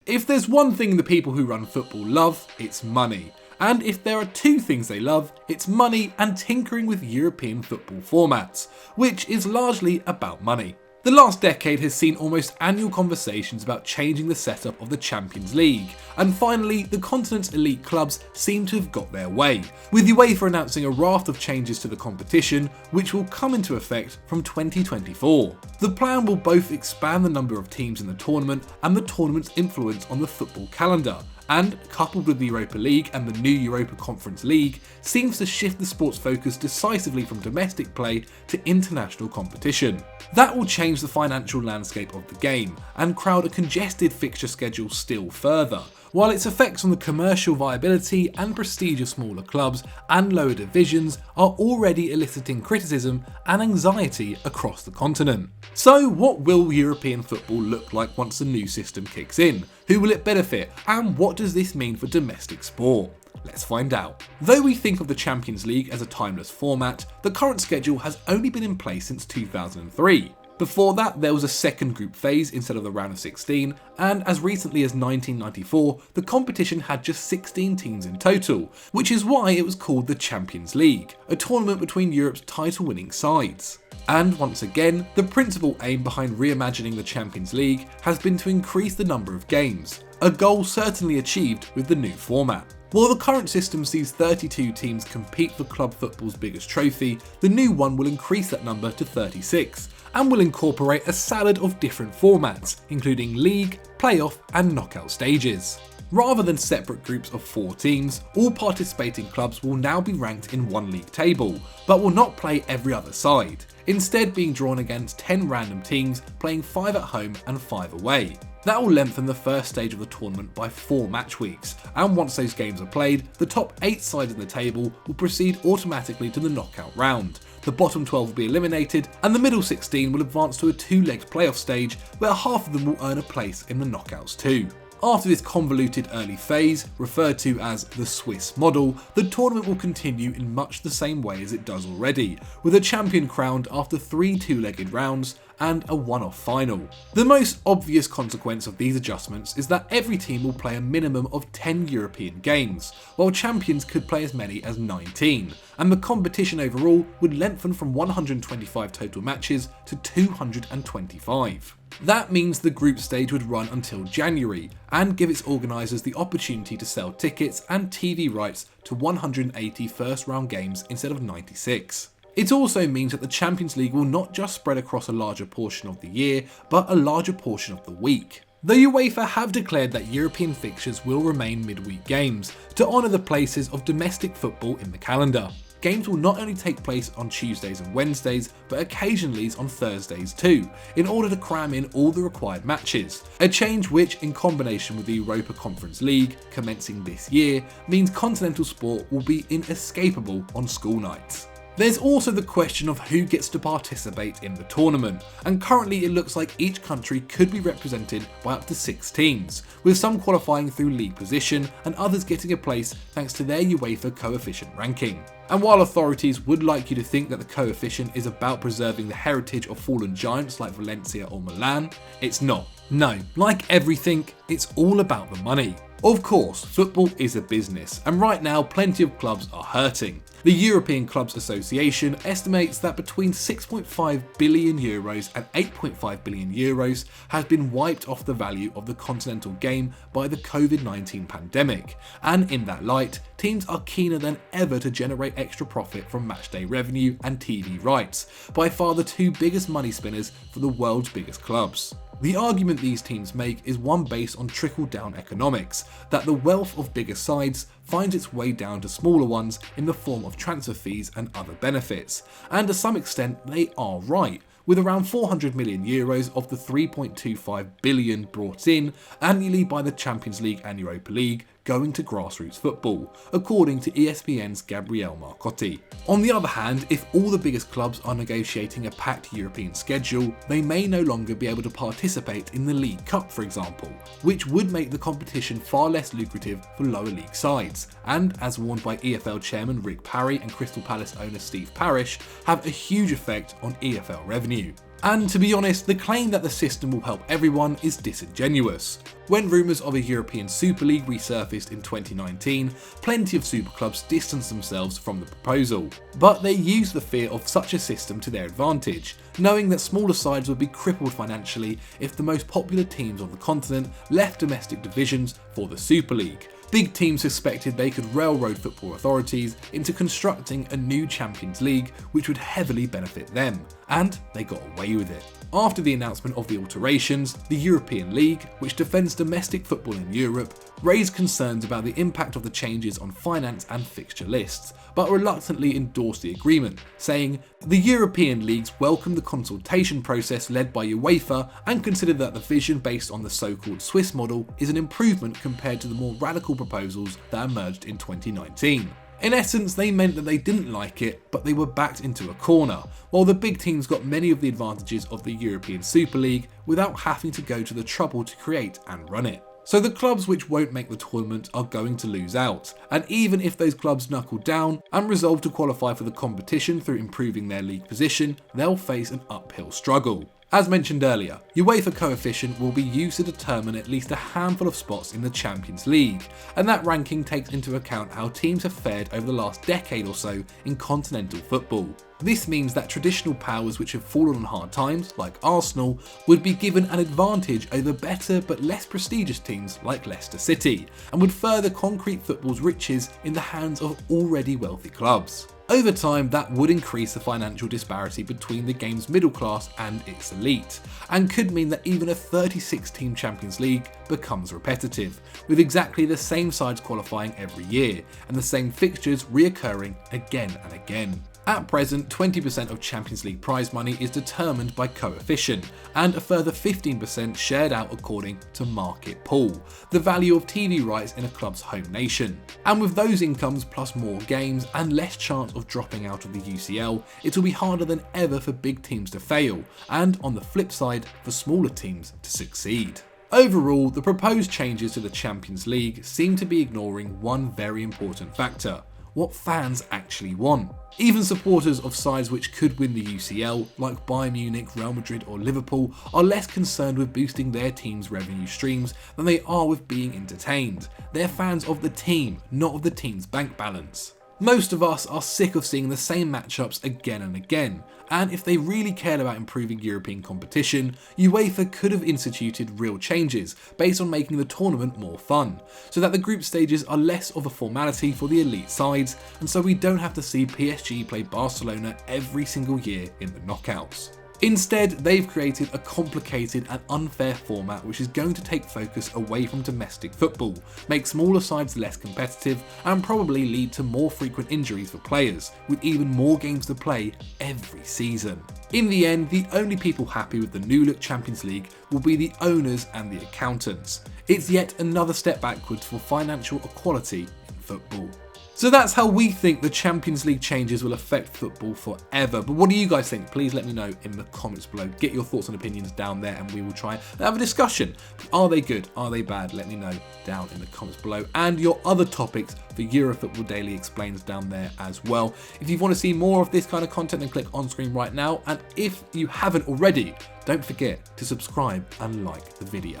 If there's one thing the people who run football love, it's money. And if there are two things they love, it's money and tinkering with European football formats, which is largely about money. The last decade has seen almost annual conversations about changing the setup of the Champions League, and finally the continent's elite clubs seem to have got their way, with UEFA announcing a raft of changes to the competition which will come into effect from 2024. The plan will both expand the number of teams in the tournament and the tournament's influence on the football calendar, and, coupled with the Europa League and the new Europa Conference League, seems to shift the sport's focus decisively from domestic play to international competition. That will change the financial landscape of the game and crowd a congested fixture schedule still further, while its effects on the commercial viability and prestige of smaller clubs and lower divisions are already eliciting criticism and anxiety across the continent. So what will European football look like once the new system kicks in? Who will it benefit? And what does this mean for domestic sport? Let's find out. Though we think of the Champions League as a timeless format, the current schedule has only been in place since 2003. Before that, there was a second group phase instead of the round of 16, and as recently as 1994, the competition had just 16 teams in total, which is why it was called the Champions League, a tournament between Europe's title-winning sides. And once again, the principal aim behind reimagining the Champions League has been to increase the number of games, a goal certainly achieved with the new format. While the current system sees 32 teams compete for club football's biggest trophy, the new one will increase that number to 36, and will incorporate a salad of different formats, including league, playoff and knockout stages. Rather than separate groups of 4 teams, all participating clubs will now be ranked in one league table, but will not play every other side, instead being drawn against 10 random teams playing 5 at home and 5 away. That will lengthen the first stage of the tournament by 4 match weeks, and once those games are played, the top 8 sides in the table will proceed automatically to the knockout round. The bottom 12 will be eliminated, and the middle 16 will advance to a 2-legged playoff stage where half of them will earn a place in the knockouts too. After this convoluted early phase, referred to as the Swiss model, the tournament will continue in much the same way as it does already, with a champion crowned after 3 2-legged rounds and a one-off final. The most obvious consequence of these adjustments is that every team will play a minimum of 10 European games, while champions could play as many as 19, and the competition overall would lengthen from 125 total matches to 225. That means the group stage would run until January, and give its organisers the opportunity to sell tickets and TV rights to 180 first round games instead of 96. It also means that the Champions League will not just spread across a larger portion of the year, but a larger portion of the week. The UEFA have declared that European fixtures will remain midweek games, to honour the places of domestic football in the calendar. Games will not only take place on Tuesdays and Wednesdays, but occasionally on Thursdays too, in order to cram in all the required matches. A change which, in combination with the Europa Conference League, commencing this year, means continental sport will be inescapable on school nights. There's also the question of who gets to participate in the tournament, and currently it looks like each country could be represented by up to 6 teams, with some qualifying through league position and others getting a place thanks to their UEFA coefficient ranking. And while authorities would like you to think that the coefficient is about preserving the heritage of fallen giants like Valencia or Milan, it's not. No, like everything, it's all about the money. Of course, football is a business, and right now plenty of clubs are hurting. The European Clubs Association estimates that between 6.5 billion euros and 8.5 billion euros has been wiped off the value of the continental game by the COVID-19 pandemic, and in that light, teams are keener than ever to generate extra profit from matchday revenue and TV rights, by far the 2 biggest money spinners for the world's biggest clubs. The argument these teams make is one based on trickle-down economics, that the wealth of bigger sides finds its way down to smaller ones in the form of transfer fees and other benefits, and to some extent they are right, with around 400 million euros of the 3.25 billion brought in annually by the Champions League and Europa League going to grassroots football, according to ESPN's Gabriele Marcotti. On the other hand, if all the biggest clubs are negotiating a packed European schedule, they may no longer be able to participate in the League Cup, for example, which would make the competition far less lucrative for lower league sides, and, as warned by EFL chairman Rick Parry and Crystal Palace owner Steve Parish, have a huge effect on EFL revenue. And to be honest, the claim that the system will help everyone is disingenuous. When rumours of a European Super League resurfaced in 2019, plenty of superclubs distanced themselves from the proposal. But they used the fear of such a system to their advantage, knowing that smaller sides would be crippled financially if the most popular teams on the continent left domestic divisions for the Super League. Big teams suspected they could railroad football authorities into constructing a new Champions League which would heavily benefit them, and they got away with it. After the announcement of the alterations, the European League, which defends domestic football in Europe, raised concerns about the impact of the changes on finance and fixture lists, but reluctantly endorsed the agreement, saying, "The European leagues welcome the consultation process led by UEFA and consider that the vision based on the so-called Swiss model is an improvement compared to the more radical proposals that emerged in 2019. In essence, they meant that they didn't like it, but they were backed into a corner, while the big teams got many of the advantages of the European Super League without having to go to the trouble to create and run it. So the clubs which won't make the tournament are going to lose out, and even if those clubs knuckle down and resolve to qualify for the competition through improving their league position, they'll face an uphill struggle. As mentioned earlier, UEFA coefficient will be used to determine at least a handful of spots in the Champions League, and that ranking takes into account how teams have fared over the last decade or so in continental football. This means that traditional powers which have fallen on hard times, like Arsenal, would be given an advantage over better but less prestigious teams like Leicester City, and would further concrete football's riches in the hands of already wealthy clubs. Over time, that would increase the financial disparity between the game's middle class and its elite, and could mean that even a 36-team Champions League becomes repetitive, with exactly the same sides qualifying every year, and the same fixtures reoccurring again and again. At present, 20% of Champions League prize money is determined by coefficient, and a further 15% shared out according to market pool, the value of TV rights in a club's home nation. And with those incomes plus more games and less chance of dropping out of the UCL, it will be harder than ever for big teams to fail, and on the flip side, for smaller teams to succeed. Overall, the proposed changes to the Champions League seem to be ignoring one very important factor: what fans actually want. Even supporters of sides which could win the UCL, like Bayern Munich, Real Madrid or Liverpool, are less concerned with boosting their team's revenue streams than they are with being entertained. They're fans of the team, not of the team's bank balance. Most of us are sick of seeing the same matchups again and again, and if they really cared about improving European competition, UEFA could have instituted real changes based on making the tournament more fun, so that the group stages are less of a formality for the elite sides, and so we don't have to see PSG play Barcelona every single year in the knockouts. Instead, they've created a complicated and unfair format which is going to take focus away from domestic football, make smaller sides less competitive, and probably lead to more frequent injuries for players, with even more games to play every season. In the end, the only people happy with the new look Champions League will be the owners and the accountants. It's yet another step backwards for financial equality in football. So that's how we think the Champions League changes will affect football forever. But what do you guys think? Please let me know in the comments below. Get your thoughts and opinions down there and we will try and have a discussion. Are they good? Are they bad? Let me know down in the comments below. And your other topics for EuroFootball Daily Explains down there as well. If you want to see more of this kind of content, then click on screen right now. And if you haven't already, don't forget to subscribe and like the video.